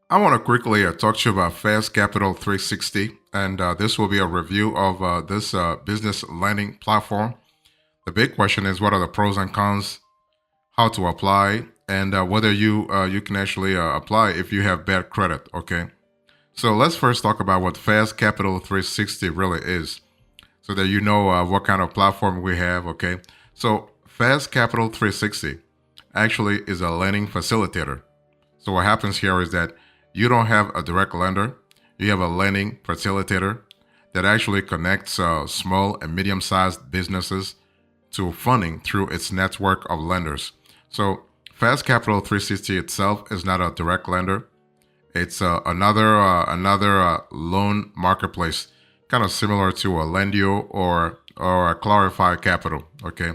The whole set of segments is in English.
I want to quickly talk to you about Fast Capital 360, and this will be a review of this business lending platform. The big question is what are the pros and cons, how to apply, and whether you can actually apply if you have bad credit. Okay, so let's first talk about what Fast Capital 360 really is, so that you know what kind of platform we have. Okay, so Fast Capital 360 actually is a lending facilitator. So what happens here is that you don't have a direct lender, you have a lending facilitator that actually connects small and medium-sized businesses to funding through its network of lenders. So Fast Capital 360 itself is not a direct lender. It's another loan marketplace, kind of similar to a Lendio or a Clarify Capital. Okay,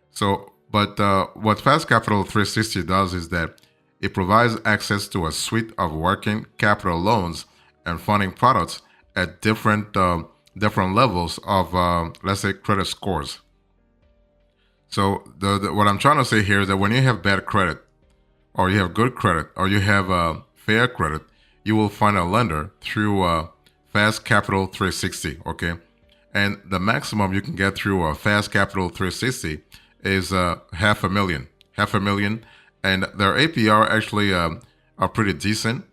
so, but what Fast Capital 360 does is that it provides access to a suite of working capital loans and funding products at different levels of, let's say, credit scores. So, what I'm trying to say here is that when you have bad credit, or you have good credit, or you have fair credit, you will find a lender through Fast Capital 360. Okay, and the maximum you can get through Fast Capital 360 is half a million, and their APR actually are pretty decent.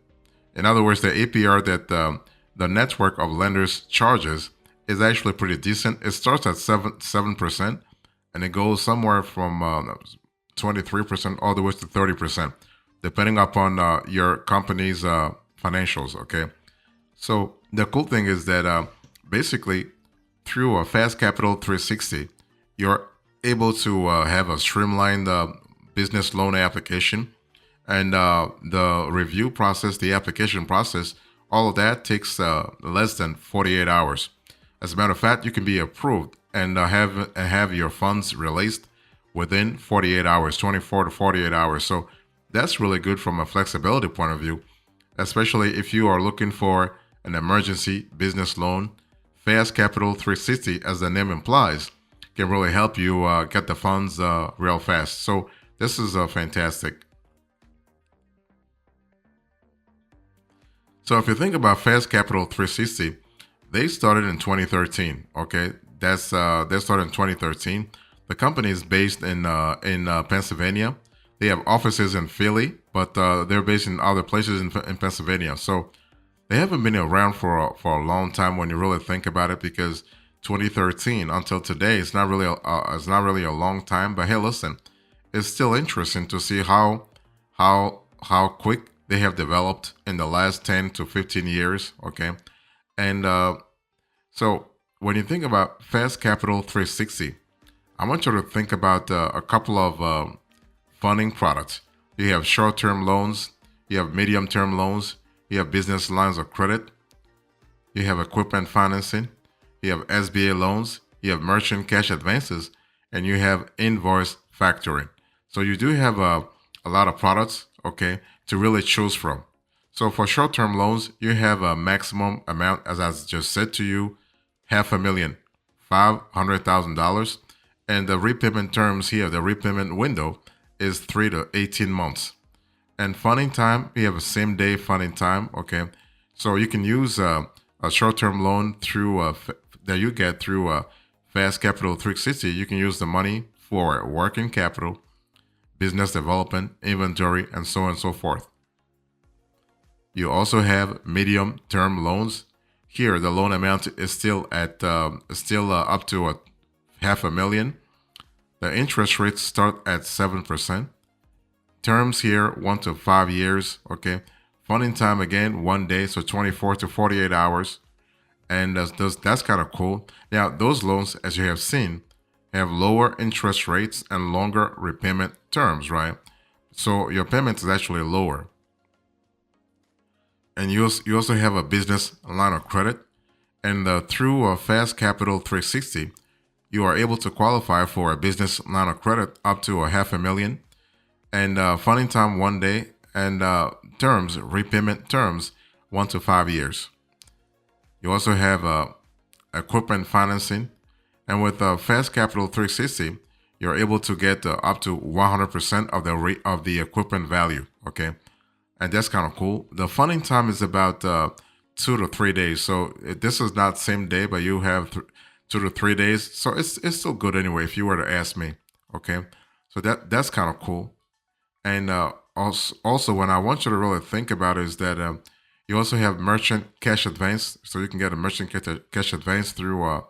In other words, the APR that the network of lenders charges is actually pretty decent. It starts at 7%, and it goes somewhere from 23% all the way to 30%, depending upon your company's financials. Okay, so the cool thing is that basically through a Fast Capital 360, you're able to have a streamlined business loan application, and the review process, the application process, all of that takes less than 48 hours. As a matter of fact, you can be approved and have your funds released within 48 hours, 24 to 48 hours. So that's really good from a flexibility point of view, especially if you are looking for an emergency business loan. Fast Capital 360, as the name implies, can really help you get the funds real fast. So this is fantastic. So if you think about Fast Capital 360, they started in 2013. Okay, they started in 2013. The company is based in Pennsylvania. They have offices in Philly, but they're based in other places in Pennsylvania. So they haven't been around for a long time when you really think about it, because 2013 until today it's not really a long time. But hey, listen, it's still interesting to see how quick they have developed in the last 10 to 15 years. Okay, and so when you think about Fast Capital 360, I want you to think about a couple of funding products. You have short-term loans, you have medium-term loans, you have business lines of credit, you have equipment financing, you have SBA loans, you have merchant cash advances, and you have invoice factoring. So you do have a lot of products, okay, to really choose from. So for short-term loans, you have a maximum amount, as I just said to you, half a million, $500,000, and the repayment terms here, the repayment window is 3 to 18 months. And funding time, we have a same day funding time. Okay, so you can use a short-term loan through that you get through Fast Capital 360. You can use the money for working capital, business development, inventory, and so on and so forth. You also have medium-term loans. Here, the loan amount is still up to half a million. The interest rates start at 7%. Terms here 1 to 5 years. Okay, funding time again 1 day, so 24 to 48 hours, and that's kind of cool. Now those loans, as you have seen, have lower interest rates and longer repayment terms, right? So your payment is actually lower, and you also have a business line of credit, and through Fast Capital 360, you are able to qualify for a business line of credit up to a half a million, and funding time 1 day, and repayment terms 1 to 5 years. You also have equipment financing, and with Fast Capital 360, you're able to get up to 100% of the equipment value. Okay, and that's kind of cool. The funding time is about 2 to 3 days. So this is not same day, but you have 2 to 3 days. So it's still good anyway. If you were to ask me, okay. So that's kind of cool. And also, when I want you to really think about is that you also have merchant cash advance, so you can get a merchant cash advance through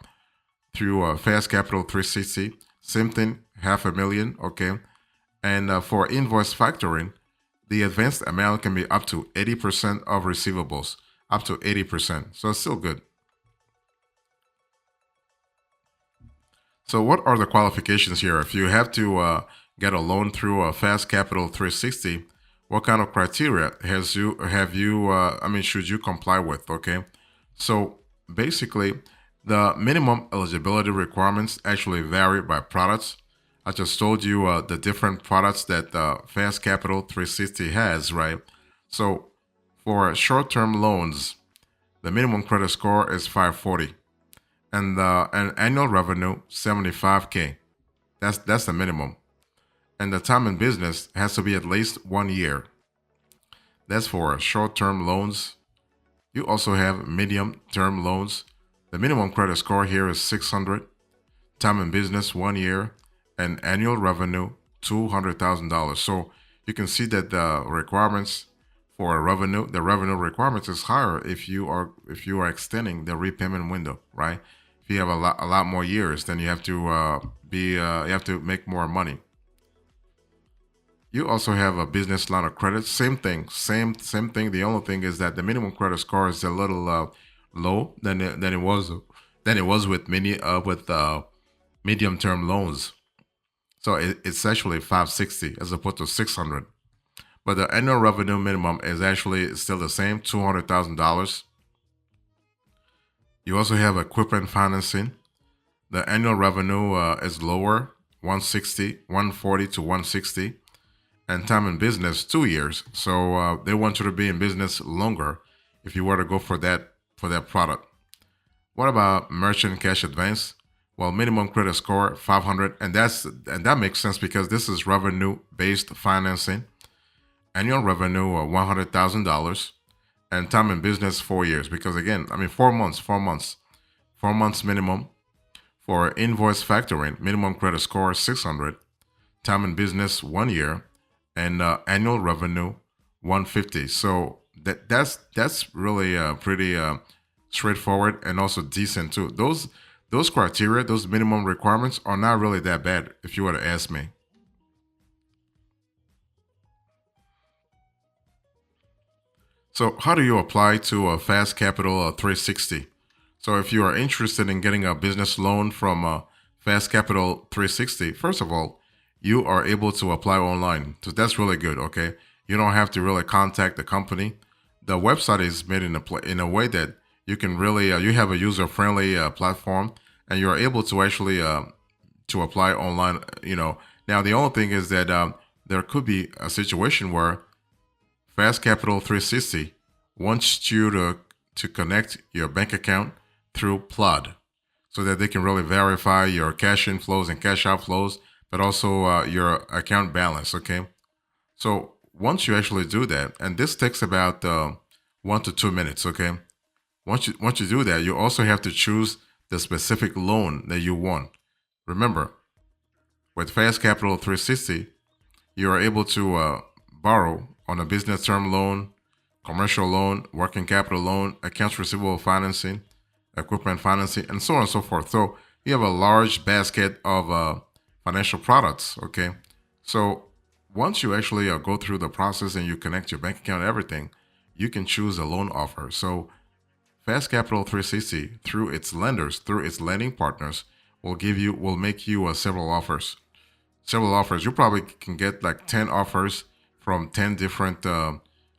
Fast Capital 360. Same thing, 500,000, okay. And for invoice factoring, the advanced amount can be up to 80% of receivables, up to 80%. So it's still good. So, what are the qualifications here? If you have to get a loan through a Fast Capital 360, what kind of criteria has you have you? I mean, should you comply with? Okay, so basically, the minimum eligibility requirements actually vary by products. I just told you the different products that Fast Capital 360 has, right? So, for short-term loans, the minimum credit score is 540 and an annual revenue 75K. That's the minimum. And the time in business has to be at least 1 year. That's for short-term loans. You also have medium-term loans. The minimum credit score here is 600. Time in business 1 year, and annual revenue $200,000. So you can see that the requirements for the revenue requirements is higher if you are extending the repayment window, right? If you have a lot more years, then you have to you have to make more money. You also have a business line of credit. Same thing, same thing. The only thing is that the minimum credit score is a little low than it was with medium term loans. So it's actually 560 as opposed to 600. But the annual revenue minimum is actually still the same, $200,000. You also have equipment financing. The annual revenue is lower, 160, 140 to 160, and time in business 2 years. So they want you to be in business longer if you were to go for that product. What about merchant cash advance? Well, minimum credit score 500, and that makes sense because this is revenue based financing. Annual revenue $100,000, and time in business 4 years. Because again, I mean 4 months, 4 months, 4 months minimum. For invoice factoring, minimum credit score 600, time in business 1 year, and annual revenue 150. So that's really pretty straightforward and also decent too. Those criteria, those minimum requirements are not really that bad if you were to ask me. So how do you apply to a Fast Capital 360? So if you are interested in getting a business loan from Fast Capital 360, first of all, you are able to apply online. So that's really good. Okay, you don't have to really contact the company. The website is made in a way that you can really you have a user friendly platform, and you're able to actually to apply online. Now the only thing is that there could be a situation where Fast Capital 360 wants you to connect your bank account through Plod so that they can really verify your cash inflows and cash outflows, but also your account balance. Okay. So once you actually do that, and this takes about 1 to 2 minutes. Okay. Once you do that, you also have to choose the specific loan that you want. Remember, with Fast Capital 360, you are able to borrow on a business term loan, commercial loan, working capital loan, accounts receivable financing, equipment financing, and so on and so forth. So you have a large basket of financial products. Okay. So once you actually go through the process and you connect your bank account and everything, you can choose a loan offer. So Fast Capital 360, through its lenders, through its lending partners, will make you several offers. Several offers. You probably can get like 10 offers from 10 different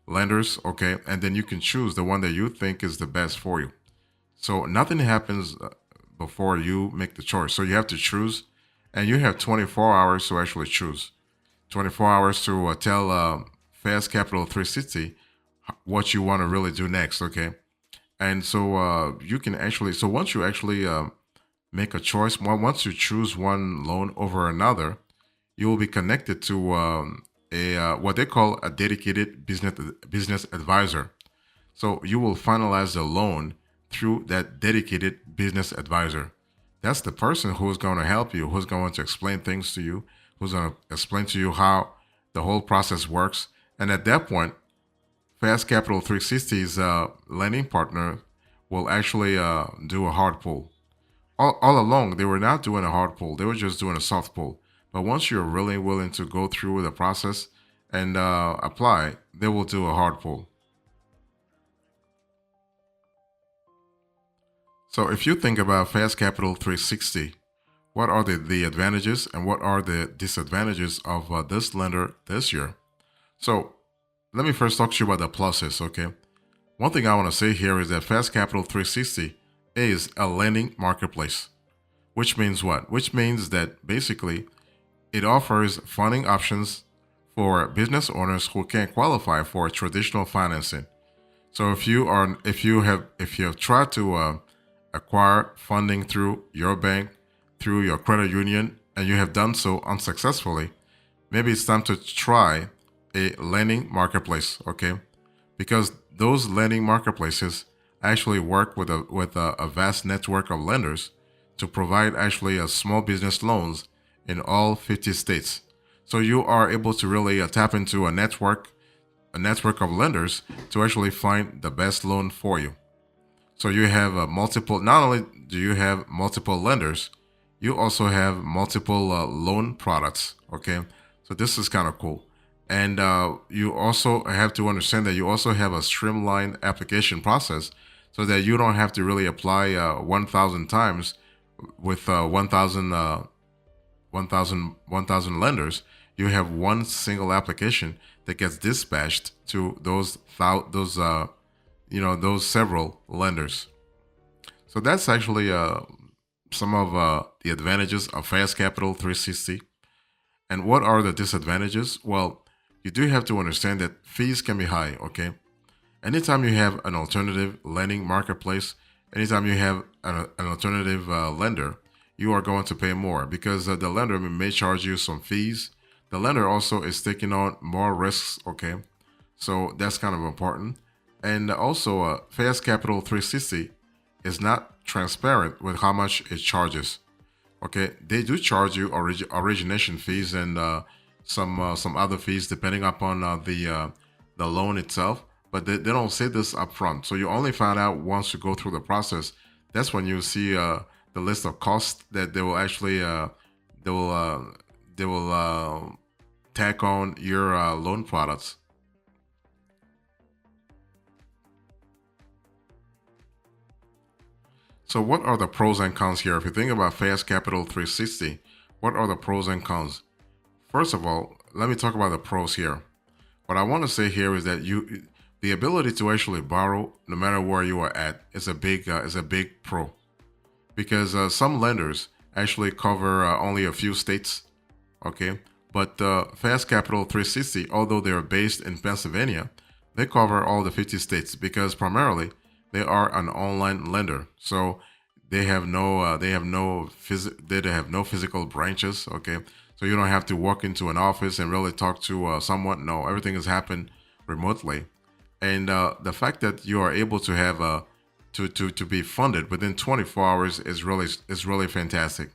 lenders, okay? And then you can choose the one that you think is the best for you. So nothing happens before you make the choice. So you have to choose, and you have 24 hours to actually choose. 24 hours to tell Fast Capital 360 what you want to really do next, okay? And so you can actually, so once you actually make a choice, once you choose one loan over another, you will be connected to a what they call a dedicated business advisor. So you will finalize the loan through that dedicated business advisor. That's the person who's going to help you, who's going to explain things to you, who's going to explain to you how the whole process works. And at that point, Fast Capital 360's lending partner will actually do a hard pull. All along, they were not doing a hard pull, they were just doing a soft pull. But once you're really willing to go through the process and apply, they will do a hard pull. So if you think about Fast Capital 360, what are the advantages and what are the disadvantages of this lender this year? So let me first talk to you about the pluses, okay? One thing I want to say here is that Fast Capital 360 is a lending marketplace, which means what? Which means that basically it offers funding options for business owners who can't qualify for traditional financing. So if you have tried to acquire funding through your bank, through your credit union, and you have done so unsuccessfully, maybe it's time to try a lending marketplace, okay? Because those lending marketplaces actually work with a vast network of lenders to provide actually a small business loans in all 50 states. So you are able to really tap into a network of lenders to actually find the best loan for you. So you have multiple. Not only do you have multiple lenders, you also have multiple loan products. Okay, so this is kind of cool. And you also have to understand that you also have a streamlined application process, so that you don't have to really apply 1,000 times with 1,000 lenders. You have one single application that gets dispatched to those several lenders. So that's actually some of the advantages of Fast Capital 360. And what are the disadvantages? Well, you do have to understand that fees can be high, okay? Anytime you have an alternative lending marketplace, anytime you have an alternative lender, you are going to pay more because the lender may charge you some fees. The lender also is taking on more risks, okay? So that's kind of important. And also, Fast Capital 360 is not transparent with how much it charges. Okay, they do charge you origination fees and some other fees depending upon the loan itself, but they don't say this upfront. So you only find out once you go through the process. That's when you see the list of costs that they will actually they will they will tack on your loan products. So what are the pros and cons here? If you think about Fast Capital 360, what are the pros and cons? First of all, let me talk about the pros here. What I want to say here is that the ability to actually borrow, no matter where you are at, is a big pro, because some lenders actually cover only a few states. Okay, but Fast Capital 360, although they are based in Pennsylvania, they cover all the 50 states because primarily they are an online lender. So they have no physical branches. Okay, so you don't have to walk into an office and really talk to someone. No, everything has happened remotely, and the fact that you are able to have to be funded within 24 hours is really fantastic,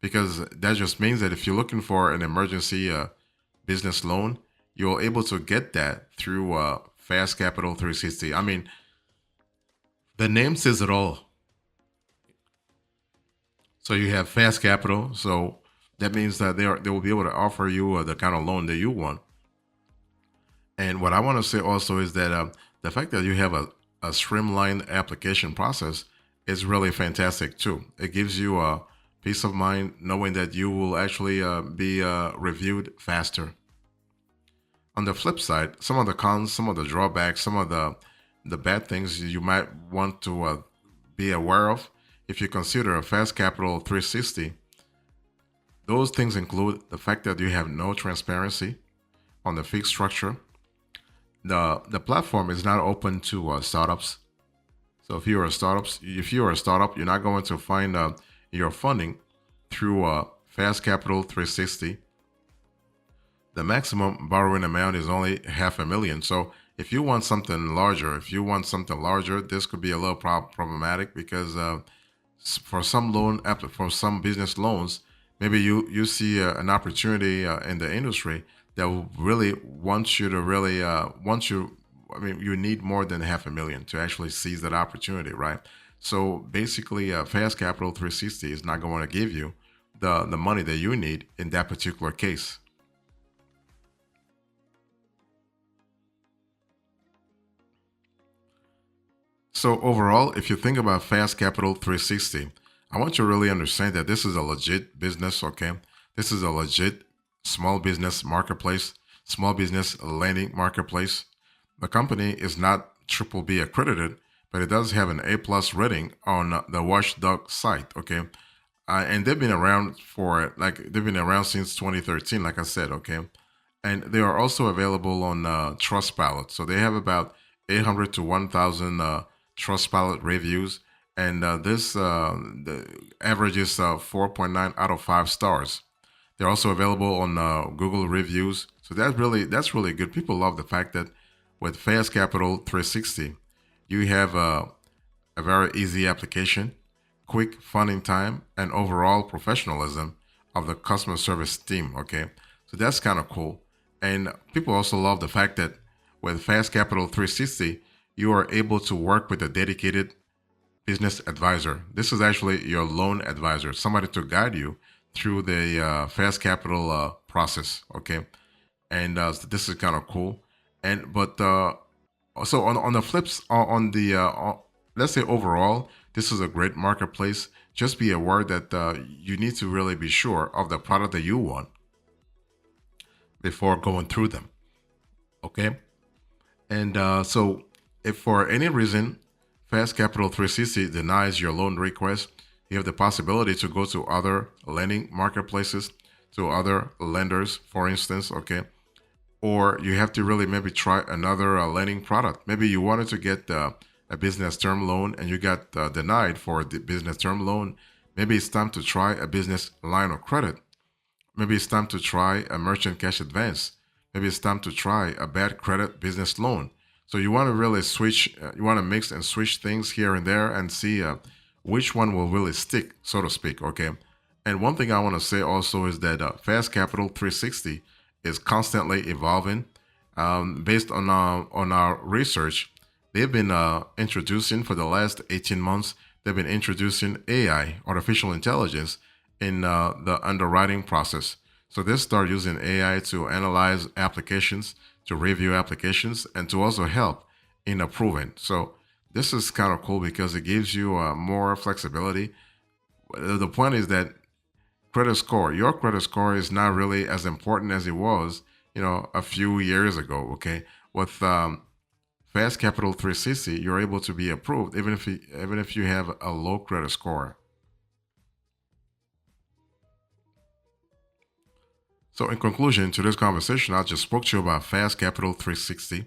because that just means that if you're looking for an emergency business loan, you're able to get that through Fast Capital 360. I mean, the name says it all. So you have Fast Capital, so that means that they will be able to offer you the kind of loan that you want. And what I want to say also is that the fact that you have a streamlined application process is really fantastic too. It gives you a peace of mind knowing that you will actually be reviewed faster. On the flip side, some of the cons, some of the drawbacks, some of the bad things you might want to be aware of if you consider a Fast Capital 360. Those things include the fact that you have no transparency on the fee structure. The platform is not open to startups. So if you're a startup, you're not going to find your funding through Fast Capital 360. The maximum borrowing amount is only 500,000. So if you want something larger, this could be a little problematic because for some business loans, maybe you see an opportunity in the industry that will really want you to really want you. I mean, you need more than 500,000 to actually seize that opportunity, right? So basically, Fast Capital 360 is not going to give you the money that you need in that particular case. So overall, if you think about Fast Capital 360, I want you to really understand that this is a legit business, okay? This is a legit small business marketplace, small business lending marketplace. The company is not triple B accredited, but it does have an A plus rating on the Watchdog site, okay? And they've been around since 2013, like I said, okay? And they are also available on Trustpilot. So they have about 800 to 1,000 Trustpilot reviews, and this the average is 4.9 out of 5 stars. They're also available on Google reviews, so that's really good. People love the fact that with Fast Capital 360, you have a very easy application, quick funding time, and overall professionalism of the customer service team. Okay, so that's kind of cool. And people also love the fact that with Fast Capital 360, you are able to work with a dedicated business advisor. This is actually your loan advisor, somebody to guide you through the Fast Capital process. Okay, and so this is kind of cool. And but so on the flips on the let's say overall, this is a great marketplace. Just be aware that you need to really be sure of the product that you want before going through them. Okay, and so if for any reason Fast Capital 360 denies your loan request, you have the possibility to go to other lending marketplaces, to other lenders, for instance. Okay, or you have to really maybe try another lending product. Maybe you wanted to get a business term loan and you got denied for the business term loan. Maybe it's time to try a business line of credit. Maybe it's time to try a merchant cash advance. Maybe it's time to try a bad credit business loan. So you want to really switch, you want to mix and switch things here and there and see which one will really stick, so to speak. Okay. And one thing I want to say also is that Fast Capital 360 is constantly evolving. Based on our research, they've been introducing for the last 18 months. They've been introducing AI, artificial intelligence, in the underwriting process. So they start using AI to analyze applications, to review applications, and to also help in approving. So this is kind of cool because it gives you more flexibility. The point is that your credit score is not really as important as it was, a few years ago. Okay, with Fast Capital 360, you're able to be approved even if you have a low credit score. So, in conclusion to this conversation, I just spoke to you about Fast Capital 360.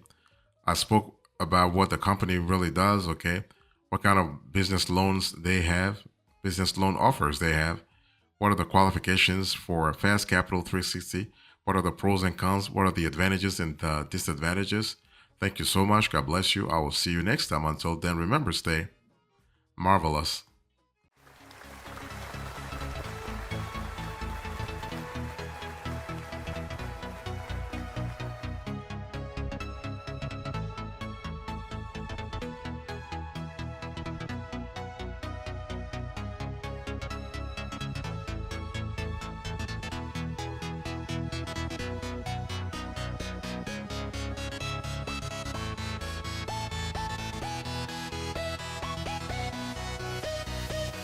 I spoke about what the company really does, okay? What kind of business loans they have, business loan offers they have. What are the qualifications for Fast Capital 360? What are the pros and cons? What are the advantages and the disadvantages? Thank you so much. God bless you. I will see you next time. Until then, remember, stay marvelous.